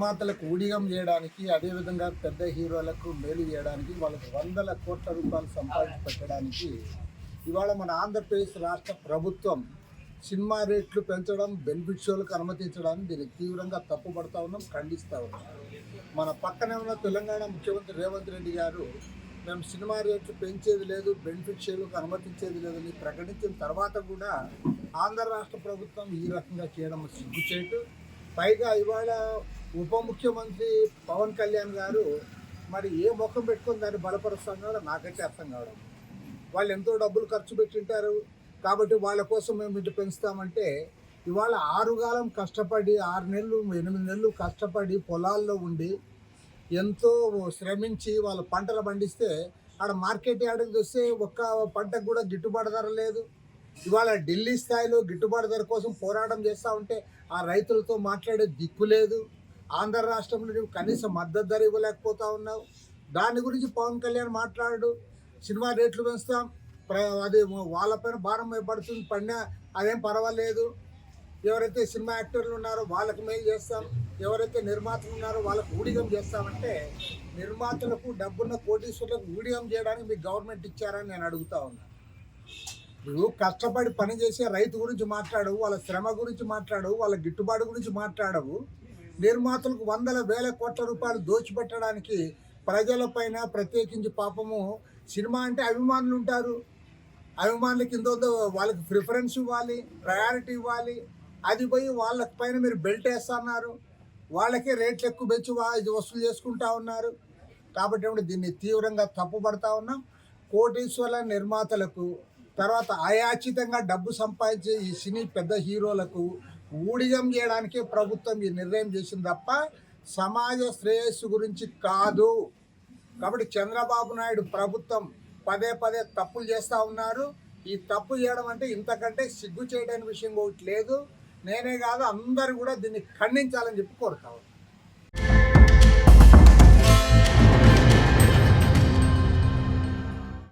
నిర్మాతలకు ఊడిగం చేయడానికి, అదేవిధంగా పెద్ద హీరోలకు మేలు చేయడానికి, వాళ్ళకి వందల కోట్ల రూపాయలు సంపాదించి పెట్టడానికి ఇవాళ మన ఆంధ్రప్రదేశ్ రాష్ట్ర ప్రభుత్వం సినిమా రేట్లు పెంచడం, బెనిఫిట్ షోలకు అనుమతించడానికి దీన్ని తీవ్రంగా తప్పుపడతా ఉన్నాం, ఖండిస్తూ ఉన్నాం. మన పక్కనే ఉన్న తెలంగాణ ముఖ్యమంత్రి రేవంత్ రెడ్డి గారు మేము సినిమా రేట్లు పెంచేది లేదు, బెనిఫిట్ షోలకు అనుమతించేది లేదని ప్రకటించిన తర్వాత కూడా ఆంధ్ర రాష్ట్ర ప్రభుత్వం ఈ రకంగా చేయడం సిగ్గుచేటు. పైగా ఇవాళ ఉప ముఖ్యమంత్రి పవన్ కళ్యాణ్ గారు మరి ఏ ముఖం పెట్టుకుని దాన్ని బలపరుస్తున్నారో నాకైతే అర్థం కావడం. వాళ్ళు ఎంతో డబ్బులు ఖర్చు పెట్టింటారు కాబట్టి వాళ్ళ కోసం మేము ఇంటి పెంచుతామంటే, ఇవాళ 6 కాలం కష్టపడి 6 నెలలు 8 నెలలు కష్టపడి పొలాల్లో ఉండి ఎంతో శ్రమించి వాళ్ళ పంటలు పండిస్తే ఆడ మార్కెట్ యార్డ్కి వస్తే ఒక్క పంటకు కూడా గిట్టుబాటు ధర లేదు. ఇవాళ ఢిల్లీ స్థాయిలో గిట్టుబాటు ధర కోసం పోరాటం చేస్తూ ఉంటే ఆ రైతులతో మాట్లాడే దిక్కు లేదు. ఆంధ్ర రాష్ట్రంలో నువ్వు కనీస మద్దతు ధర ఇవ్వలేకపోతా ఉన్నావు. దాని గురించి పవన్ కళ్యాణ్ మాట్లాడు, సినిమా రేట్లు పెంచుతాం, అది వాళ్ళపైన భారం పడుతుంది, పడినా అదేం పర్వాలేదు, ఎవరైతే సినిమా యాక్టర్లు ఉన్నారో వాళ్ళకి మేలు చేస్తాం, ఎవరైతే నిర్మాతలు ఉన్నారో వాళ్ళకు ఊడిగం చేస్తామంటే, నిర్మాతలకు డబ్బున్న కోటీశ్వరులకు ఊడిగం చేయడానికి మీకు గవర్నమెంట్ ఇచ్చారని నేను అడుగుతా ఉన్నాను. నువ్వు కష్టపడి పని చేసే రైతు గురించి మాట్లాడవు, వాళ్ళ శ్రమ గురించి మాట్లాడవు, వాళ్ళ గిట్టుబాటు గురించి మాట్లాడవు. నిర్మాతలకు వందల వేల కోట్ల రూపాయలు దోచిపెట్టడానికి ప్రజలపైన, ప్రత్యేకించి పాపము సినిమా అంటే అభిమానులు ఉంటారు, అభిమానుల కింద వాళ్ళకి ప్రిఫరెన్స్ ఇవ్వాలి, ప్రయారిటీ ఇవ్వాలి. అది పోయి వాళ్ళ పైన మీరు బెల్ట్ వేస్తున్నారు, వాళ్ళకే రేట్లు ఎక్కువ పెంచి ఇది వసూలు చేసుకుంటా ఉన్నారు. కాబట్టి దీన్ని తీవ్రంగా తప్పుపడతా ఉన్నాం. కోటీశ్వర నిర్మాతలకు, తర్వాత అయాచితంగా డబ్బు సంపాదించే ఈ సినీ పెద్ద హీరోలకు ఊడిగం చేయడానికే ప్రభుత్వం ఈ నిర్ణయం చేసింది తప్ప సమాజ శ్రేయస్సు గురించి కాదు. కాబట్టి చంద్రబాబు నాయుడు ప్రభుత్వం పదే పదే తప్పులు చేస్తూ ఉన్నారు. ఈ తప్పు చేయడం అంటే ఇంతకంటే సిగ్గు చేయడానికి విషయం ఒకటి లేదు. నేనే కాదు, అందరూ కూడా దీన్ని ఖండించాలని చెప్పి కోరుతాను.